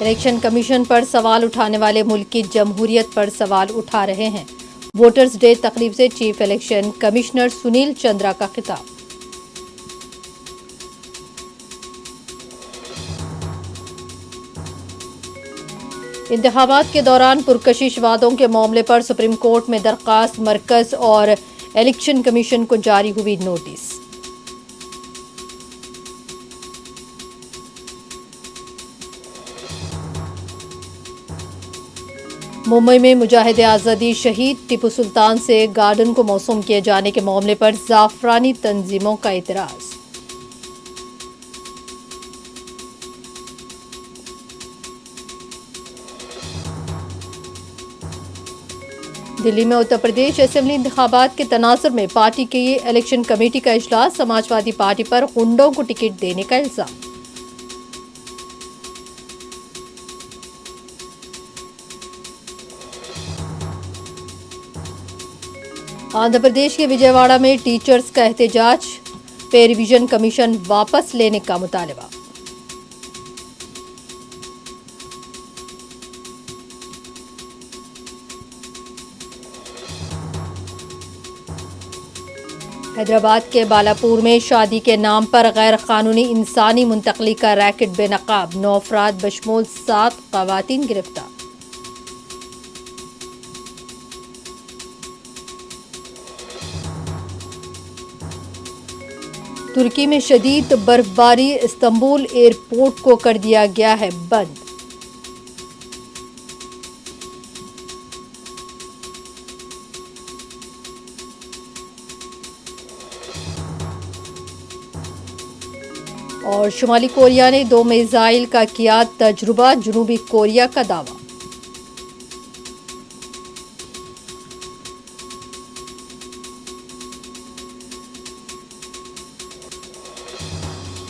Election commission पर सवाल उठाने वाले मुल्क की जमहूरियत पर सवाल उठा रहे हैं। वोटर्स डे तकरीब से chief election commissioner Sunil Chandra का खिताब। इंतखाबात के दौरान पुरकशिश वादों के मामले पर सुप्रीम कोर्ट में दरखास्त, मरकज और इलेक्शन कमीशन को जारी हुई नोटिस। मुंबई में मुजाहिद आज़ादी शहीद टीपू सुल्तान से गार्डन को मौसूम किए जाने के मामले पर जाफरानी तंजीमों का इतराज। दिल्ली में उत्तर प्रदेश असेंबली इंतखाबात के तनासुर में पार्टी की इलेक्शन कमेटी का इजलास, समाजवादी पार्टी पर गुंडों को टिकट देने का इल्जाम। आंध्र प्रदेश के विजयवाड़ा में टीचर्स का एहतजाज, पे रिवीजन कमीशन वापस लेने का मुतालबा। हैदराबाद के बालापुर में शादी के नाम पर गैर कानूनी इंसानी मुंतकली का रैकेट बेनकाब, 9 अफराद बशमूल 7 खवातीन गिरफ्तार। तुर्की में शदीद बर्फबारी, इस्तांबुल एयरपोर्ट को कर दिया गया है बंद। और शुमाली कोरिया ने 2 मिसाइल का किया तजुर्बा, जनूबी कोरिया का दावा।